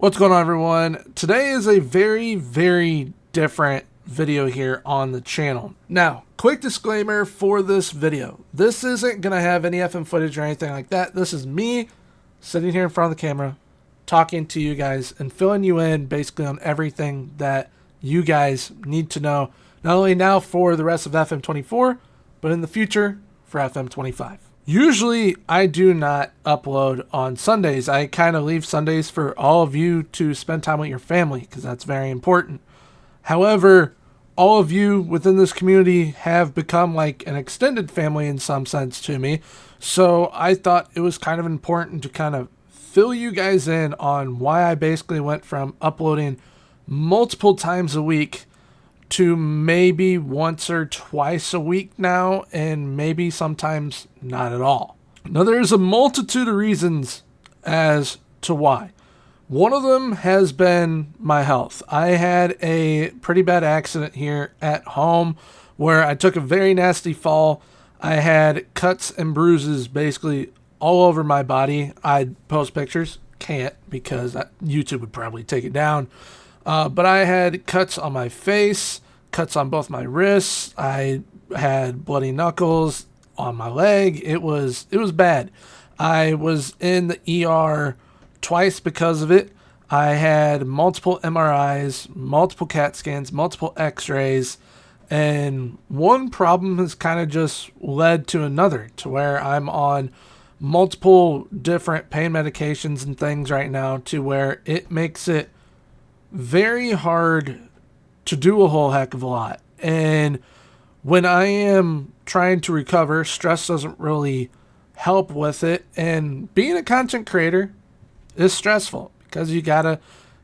What's going on, everyone? Today is a very different video here on the channel. Now, quick disclaimer for this video. This isn't going to have any FM footage or anything like that. This is me sitting here in front of the camera, talking to you guys and filling you in basically on everything that you guys need to know, not only now for the rest of FM24, but in the future for FM25. Usually, I do not upload on Sundays. I kind of leave Sundays for all of you to spend time with your family because that's very important. However, all of you within this community have become like an extended family in some sense to me. So I thought it was kind of important to kind of fill you guys in on why I basically went from uploading multiple times a week to maybe once or twice a week now, and maybe sometimes not at all. Now, there's a multitude of reasons as to why. One of them has been my health. I had a pretty bad accident here at home where I took a very nasty fall. I had cuts and bruises basically all over my body. I'd post pictures, can't because YouTube would probably take it down. But I had cuts on my face, cuts on both my wrists. I had bloody knuckles on my leg. It was bad. I was in the ER twice because of it. I had multiple MRIs, multiple CAT scans, multiple x-rays, and one problem has kind of just led to another, to where I'm on multiple different pain medications and things right now, to where it makes it very hard to do a whole heck of a lot. And when I am trying to recover, stress doesn't really help with it. And being a content creator is stressful because you gotta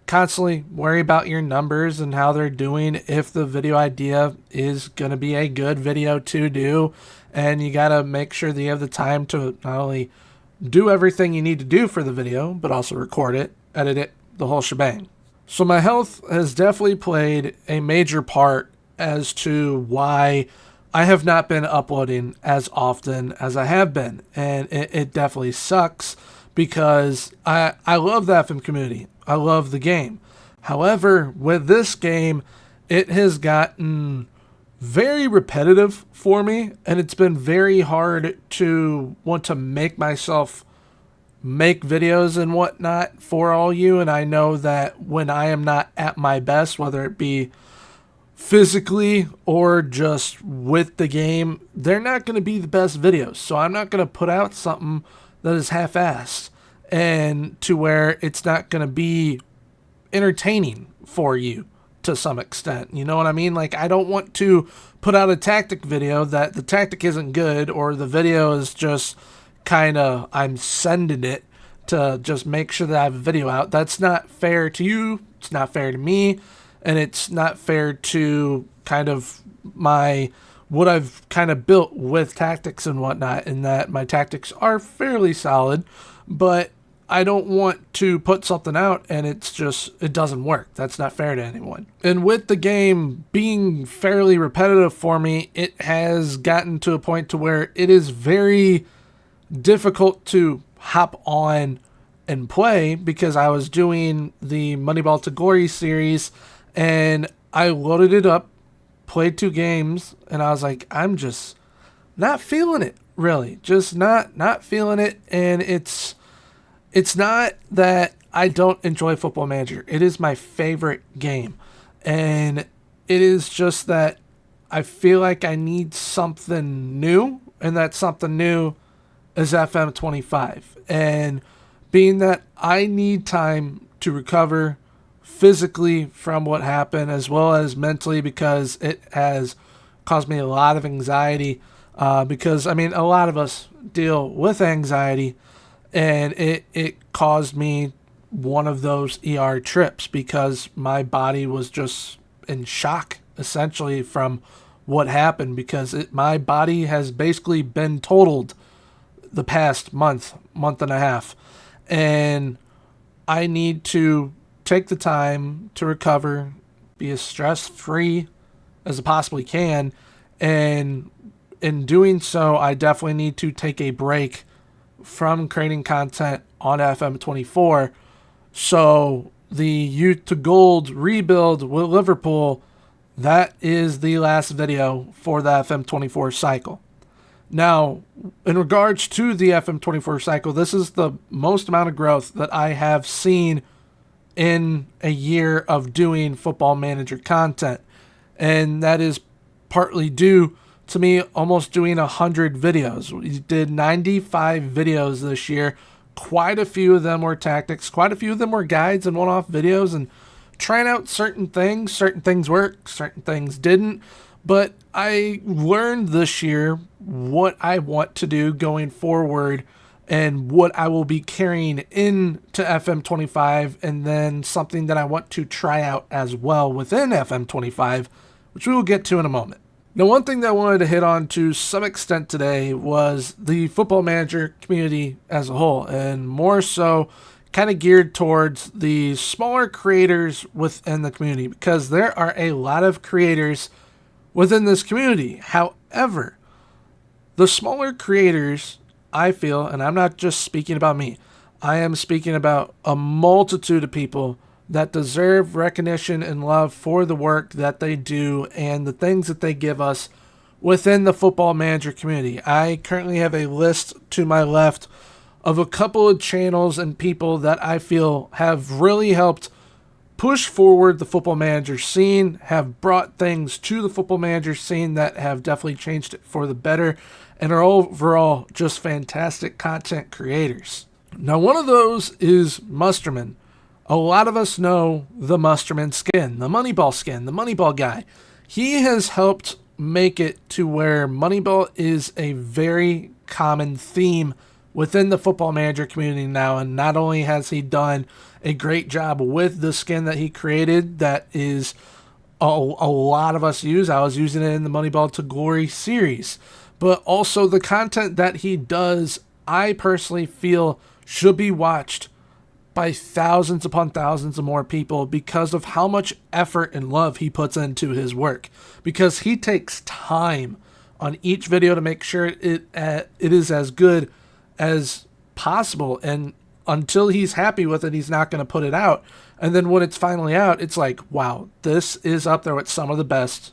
constantly worry about your numbers and how they're doing, if the video idea is gonna be a good video to do, and you gotta make sure that you have the time to not only do everything you need to do for the video, but also record it, edit it, the whole shebang. So my health has definitely played a major part as to why I have not been uploading as often as I have been. And it definitely sucks because I love the FM community. I love the game. However, with this game, it has gotten very repetitive for me, and it's been very hard to want to make myself make videos and whatnot for all you. And I know that when I am not at my best, whether it be physically or just with the game, they're not going to be the best videos. So I'm not going to put out something that is half-assed and to where it's not going to be entertaining for you to some extent. You know what I mean? Like, I don't want to put out a tactic video that the tactic isn't good, or the video is just kind of, I'm sending it to just make sure that I have a video out. That's not fair to you. It's not fair to me. And it's not fair to kind of what I've kind of built with tactics and whatnot, in that my tactics are fairly solid, but I don't want to put something out and it doesn't work. That's not fair to anyone. And with the game being fairly repetitive for me, it has gotten to a point to where it is very difficult to hop on and play, because I was doing the Moneyball to Glory series and I loaded it up, played 2 games, and I was like, I'm just not feeling it, really. Just not feeling it. And it's not that I don't enjoy Football Manager. It is my favorite game. And it is just that I feel like I need something new, and that something new is FM25. And being that I need time to recover physically from what happened, as well as mentally, because it has caused me a lot of anxiety, because I mean, a lot of us deal with anxiety, and it caused me one of those ER trips because my body was just in shock essentially from what happened, because my body has basically been totaled the past month and a half, and I need to take the time to recover, be as stress-free as I possibly can, and in doing so, I definitely need to take a break from creating content on FM24 so the Youth to Gold rebuild with Liverpool, that is the last video for the FM24 cycle. Now, in regards to the FM24 cycle, this is the most amount of growth that I have seen in a year of doing Football Manager content. And that is partly due to me almost doing 100 videos. We did 95 videos this year. Quite a few of them were tactics. Quite a few of them were guides and one-off videos and trying out certain things. Certain things worked, certain things didn't. But I learned this year what I want to do going forward and what I will be carrying into FM25, and then something that I want to try out as well within FM25, which we will get to in a moment. Now, one thing that I wanted to hit on to some extent today was the Football Manager community as a whole, and more so kind of geared towards the smaller creators within the community, because there are a lot of creators within this community. However, the smaller creators, I feel, and I'm not just speaking about me, I am speaking about a multitude of people that deserve recognition and love for the work that they do and the things that they give us within the Football Manager community. I currently have a list to my left of a couple of channels and people that I feel have really helped push forward the Football Manager scene, have brought things to the Football Manager scene that have definitely changed it for the better, and are overall just fantastic content creators. Now, one of those is Musterman. A lot of us know the Musterman skin, the Moneyball skin, the Moneyball guy. He has helped make it to where Moneyball is a very common theme within the Football Manager community now, and not only has he done a great job with the skin that he created that is a lot of us use. I was using it in the Moneyball to Glory series, but also the content that he does, I personally feel should be watched by thousands upon thousands of more people because of how much effort and love he puts into his work, because he takes time on each video to make sure it is as good as possible, and until he's happy with it, he's not going to put it out. And then when it's finally out, it's like, wow, this is up there with some of the best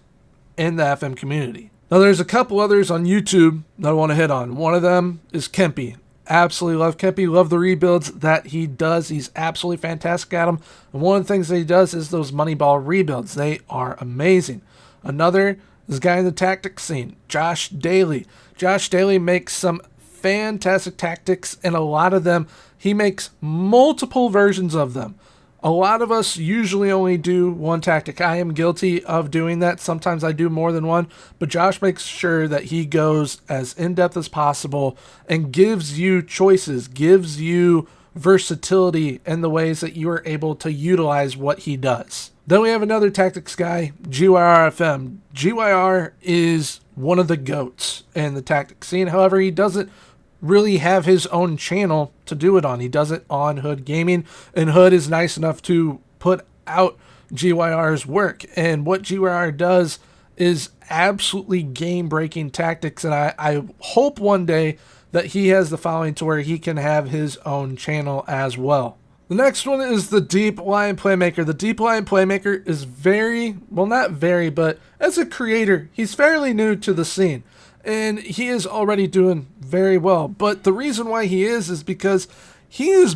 in the FM community. Now, there's a couple others on YouTube that I want to hit on. One of them is Kempy. Absolutely love Kempy. Love the rebuilds that he does. He's absolutely fantastic at them. And one of the things that he does is those Moneyball rebuilds. They are amazing. Another is a guy in the tactics scene, Josh Daly. Josh Daly makes some fantastic tactics, and a lot of them, he makes multiple versions of them. A lot of us usually only do one tactic. I am guilty of doing that. Sometimes I do more than one, but Josh makes sure that he goes as in-depth as possible and gives you choices, gives you versatility in the ways that you are able to utilize what he does. Then we have another tactics guy, GYRFM. GYR is one of the GOATs in the tactics scene. However, he doesn't really have his own channel to do it on. He does it on Hood Gaming, and Hood is nice enough to put out GYR's work. And what GYR does is absolutely game-breaking tactics, and I hope one day that he has the following to where he can have his own channel as well. The next one is the Deepline Playmaker. The Deepline Playmaker is but as a creator, he's fairly new to the scene. And he is already doing very well. But the reason why he is because he is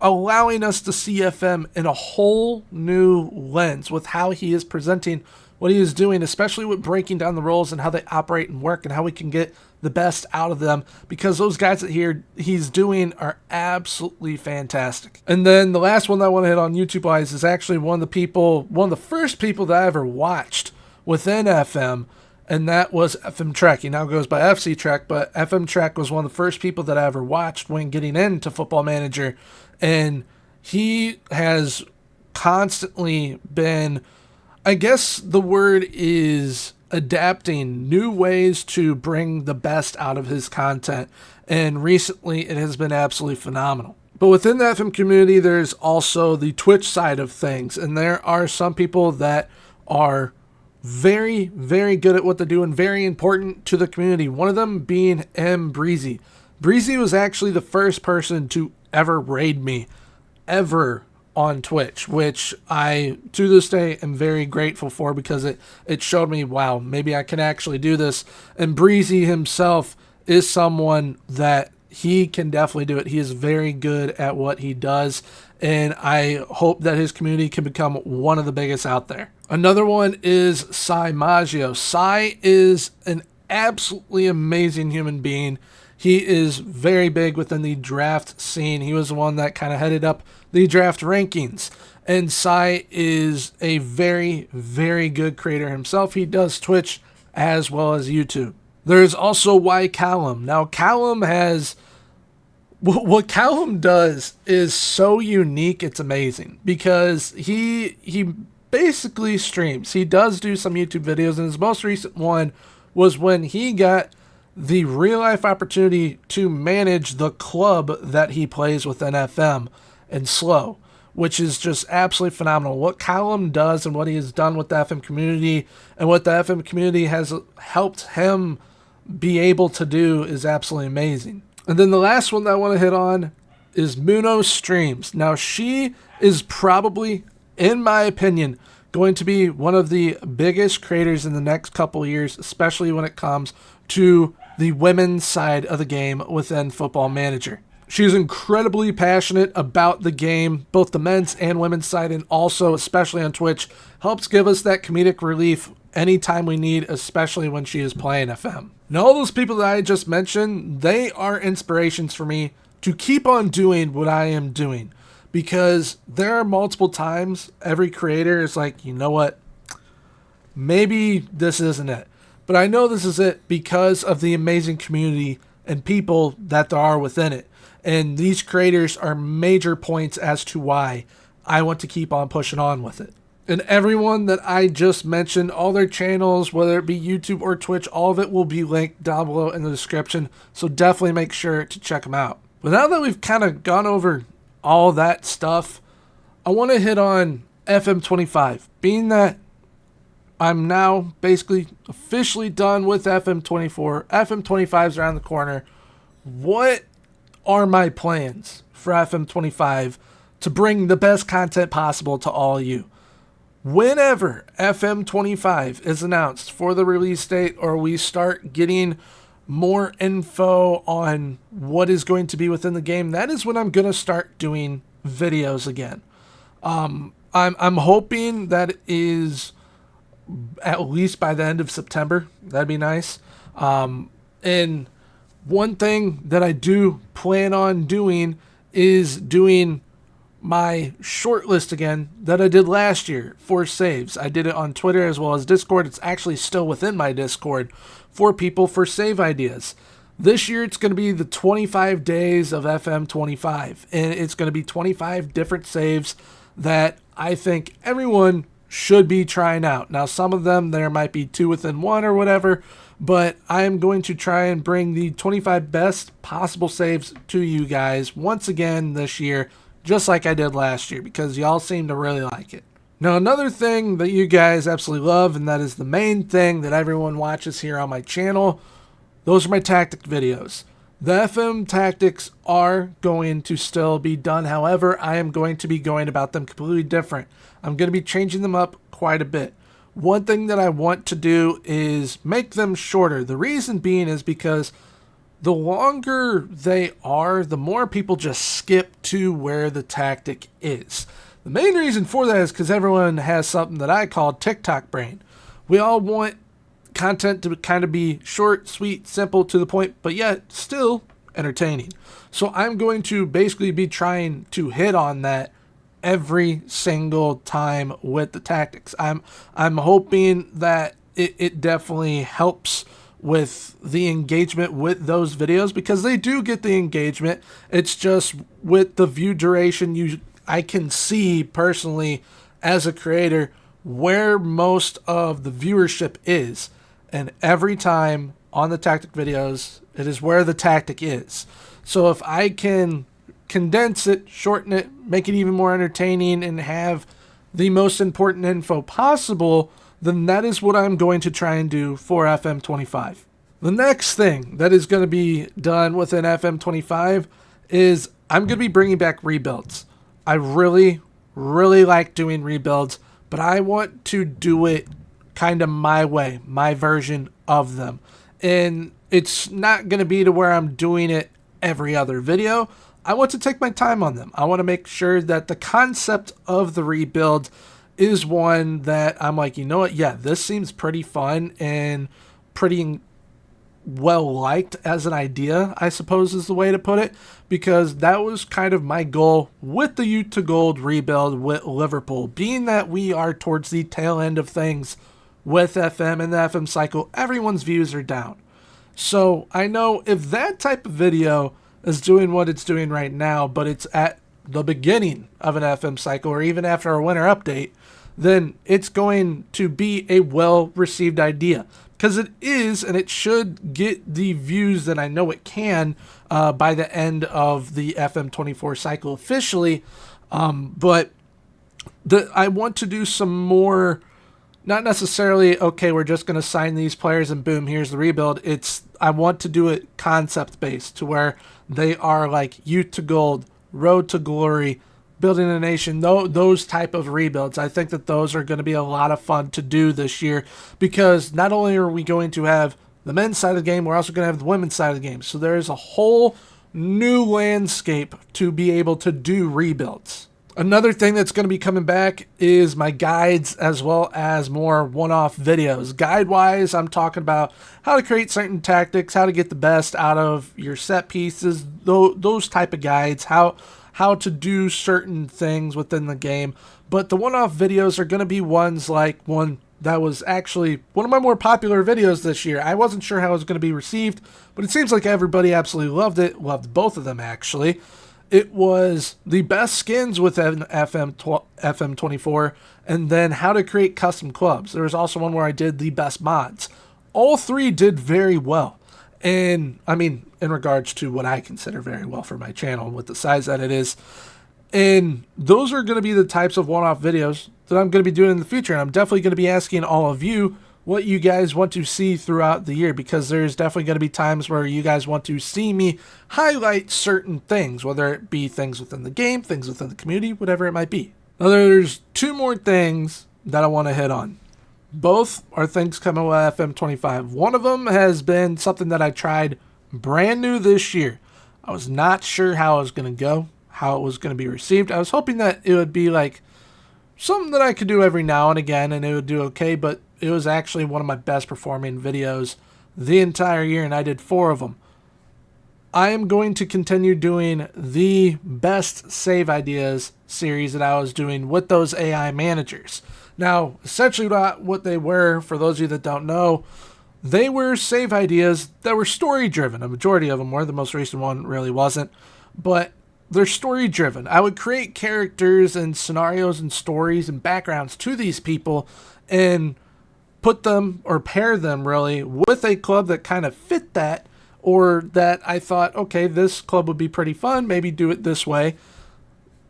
allowing us to see FM in a whole new lens with how he is presenting what he is doing, especially with breaking down the roles and how they operate and work and how we can get the best out of them, because those guys that he's doing are absolutely fantastic. And then the last one that I want to hit on YouTube-wise is actually one of the first people that I ever watched within FM, and that was FM Trek. He now goes by FC Trek, but FM Trek was one of the first people that I ever watched when getting into Football Manager, and he has constantly been, I guess the word is, adapting new ways to bring the best out of his content, and recently it has been absolutely phenomenal. But within the FM community, there's also the Twitch side of things, and there are some people that are very, very good at what they do and very important to the community. One of them being Breezy. Breezy was actually the first person to ever raid me, ever, on Twitch, which I, to this day, am very grateful for, because it showed me, wow, maybe I can actually do this. And Breezy himself is someone that he can definitely do it. He is very good at what he does, and I hope that his community can become one of the biggest out there. Another one is Sai Maio. Sai is an absolutely amazing human being. He is very big within the draft scene. He was the one that kind of headed up the draft rankings. And Sai is a very, very good creator himself. He does Twitch as well as YouTube. There's also Callum. Now, Callum has... What Callum does is so unique, it's amazing. Because he basically streams. He does do some YouTube videos, and his most recent one was when he got the real-life opportunity to manage the club that he plays within FM and Slow, which is just absolutely phenomenal. What Callum does and what he has done with the FM community and what the FM community has helped him be able to do is absolutely amazing. And then the last one that I want to hit on is Muno Streams. Now, she is probably, in my opinion, going to be one of the biggest creators in the next couple years, especially when it comes to the women's side of the game within Football Manager. She's incredibly passionate about the game, both the men's and women's side, and also, especially on Twitch, helps give us that comedic relief anytime we need, especially when she is playing FM. Now, all those people that I just mentioned, they are inspirations for me to keep on doing what I am doing, because there are multiple times every creator is like, you know what, maybe this isn't it. But I know this is it because of the amazing community and people that there are within it. And these creators are major points as to why I want to keep on pushing on with it. And everyone that I just mentioned, all their channels, whether it be YouTube or Twitch, all of it will be linked down below in the description. So definitely make sure to check them out. But now that we've kind of gone over all that stuff, I want to hit on FM25. Being that I'm now basically officially done with FM24. FM25's around the corner. What are my plans for FM25 to bring the best content possible to all you? Whenever FM25 is announced for the release date, or we start getting more info on what is going to be within the game, that is when I'm going to start doing videos again. I'm hoping that it is at least by the end of September. That'd be nice. And one thing that I do plan on doing is doing my short list again that I did last year for saves. I did it on Twitter as well as Discord. It's actually still within my Discord for people for save ideas. This year it's going to be the 25 days of FM25, and it's going to be 25 different saves that I think everyone should be trying out. Now, some of them, there might be 2 within 1 or whatever, but I am going to try and bring the 25 best possible saves to you guys once again this year, just like I did last year, because y'all seem to really like it. Now, another thing that you guys absolutely love, and that is the main thing that everyone watches here on my channel, those are my tactic videos. The FM tactics are going to still be done. However, I am going to be going about them completely different. I'm going to be changing them up quite a bit. One thing that I want to do is make them shorter. The reason being is because the longer they are, the more people just skip to where the tactic is. The main reason for that is because everyone has something that I call TikTok brain. We all want content to kind of be short, sweet, simple, to the point, but yet still entertaining. So I'm going to basically be trying to hit on that every single time with the tactics. I'm hoping that it definitely helps with the engagement with those videos, because they do get the engagement. It's just with the view duration, I can see personally as a creator where most of the viewership is. And every time on the tactic videos, it is where the tactic is. So if I can condense it, shorten it, make it even more entertaining, and have the most important info possible, then that is what I'm going to try and do for FM25. The next thing that is going to be done within FM25 is I'm going to be bringing back rebuilds. I really, really like doing rebuilds, but I want to do it kind of my way, my version of them. And it's not going to be to where I'm doing it every other video. I want to take my time on them. I want to make sure that the concept of the rebuild is one that I'm like, you know what? Yeah, this seems pretty fun and pretty well liked as an idea, I suppose is the way to put it, because that was kind of my goal with the Youth to Gold rebuild with Liverpool, being that we are towards the tail end of things with FM and the FM cycle. Everyone's views are down. So I know if that type of video is doing what it's doing right now, but it's at the beginning of an FM cycle or even after a winter update, then it's going to be a well-received idea. Because it is, and it should get the views that I know it can by the end of the FM24 cycle officially. But I want to do some more, not necessarily, okay, we're just going to sign these players and boom, here's the rebuild. I want to do it concept-based to where they are like Youth to Gold, Road to Glory, Building a Nation, those type of rebuilds. I think that those are going to be a lot of fun to do this year, because not only are we going to have the men's side of the game, we're also going to have the women's side of the game. So there's a whole new landscape to be able to do rebuilds. Another thing that's going to be coming back is my guides, as well as more one-off videos. Guide-wise, I'm talking about how to create certain tactics, how to get the best out of your set pieces, those type of guides, how to do certain things within the game. But the one-off videos are going to be ones like one that was actually one of my more popular videos this year. I wasn't sure how it was going to be received, but it seems like everybody absolutely loved it. Loved both of them, actually. It was the best skins with FM24, and then how to create custom clubs. There was also one where I did the best mods. All three did very well. And, I mean, in regards to what I consider very well for my channel with the size that it is. And those are going to be the types of one-off videos that I'm going to be doing in the future. And I'm definitely going to be asking all of you what you guys want to see throughout the year, because there's definitely going to be times where you guys want to see me highlight certain things, whether it be things within the game, things within the community, whatever it might be. Now, there's two more things that I want to hit on. Both are things coming with FM25. One of them has been something that I tried brand new this year. I was not sure how it was going to go, how it was going to be received. I was hoping that it would be like something that I could do every now and again and it would do okay, but it was actually one of my best performing videos the entire year, and I did 4 of them. I am going to continue doing the best save ideas series that I was doing with those AI managers. Now, essentially what they were, for those of you that don't know, they were save ideas that were story-driven. A majority of them were. The most recent one really wasn't. But they're story-driven. I would create characters and scenarios and stories and backgrounds to these people and put them, or pair them really, with a club that kind of fit that, or that I thought, okay, this club would be pretty fun, maybe do it this way.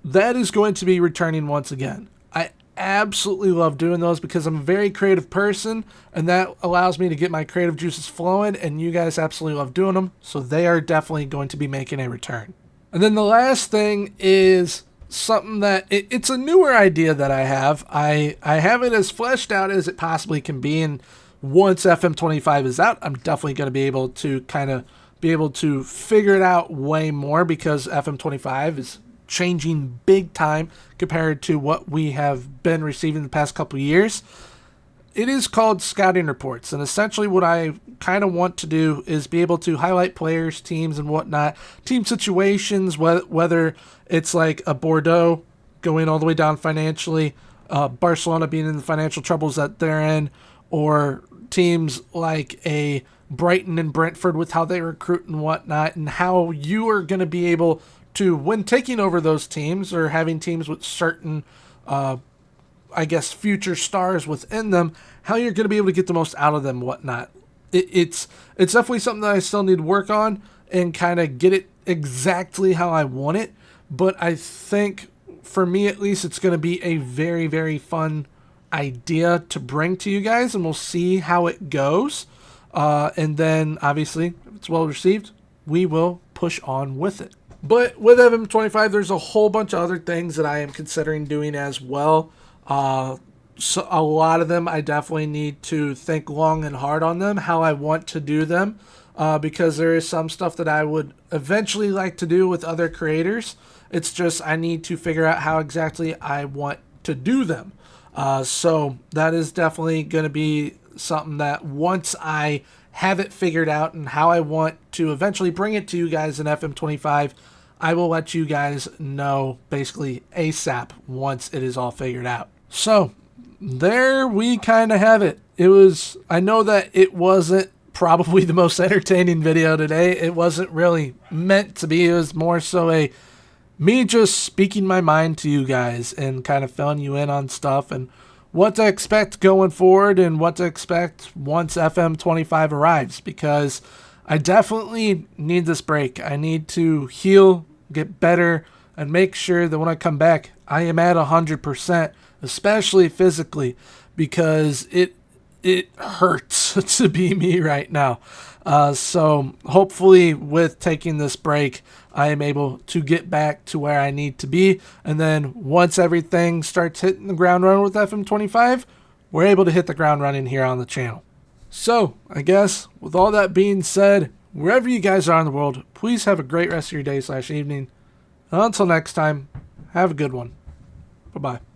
That is going to be returning once again. I absolutely love doing those because I'm a very creative person, and that allows me to get my creative juices flowing, and you guys absolutely love doing them, so they are definitely going to be making a return. And then the last thing is something that it's a newer idea that I have. I have it as fleshed out as it possibly can be, and once FM25 is out, I'm definitely going to be able to figure it out way more, because FM25 is changing big time compared to what we have been receiving the past couple of years. It is called scouting reports, and essentially what I kind of want to do is be able to highlight players, teams, and whatnot, team situations, whether it's like a Bordeaux going all the way down financially, Barcelona being in the financial troubles that they're in, or teams like a Brighton and Brentford with how they recruit and whatnot, and how you are going to be able to, when taking over those teams or having teams with certain future stars within them, how you're going to be able to get the most out of them, whatnot. It's definitely something that I still need to work on and kind of get it exactly how I want it. But I think, for me at least, it's going to be a very, very fun idea to bring to you guys, and we'll see how it goes. And then, obviously, if it's well received, we will push on with it. But with FM25, there's a whole bunch of other things that I am considering doing as well. So a lot of them I definitely need to think long and hard on them, how I want to do them, because there is some stuff that I would eventually like to do with other creators. It's just I need to figure out how exactly I want to do them. So that is definitely going to be something that once I have it figured out and how I want to eventually bring it to you guys in FM25, I will let you guys know basically ASAP once it is all figured out. So there we kind of have it. I know that it wasn't probably the most entertaining video today. It wasn't really meant to be. It was more so me just speaking my mind to you guys and kind of filling you in on stuff and what to expect going forward and what to expect once FM25 arrives, because I definitely need this break. I need to heal, get better, and make sure that when I come back, I am at 100%, especially physically, because it hurts to be me right now. So hopefully with taking this break, I am able to get back to where I need to be. And then once everything starts hitting the ground running with FM25, we're able to hit the ground running here on the channel. So I guess with all that being said, wherever you guys are in the world, please have a great rest of your day / evening. And until next time, have a good one. Bye-bye.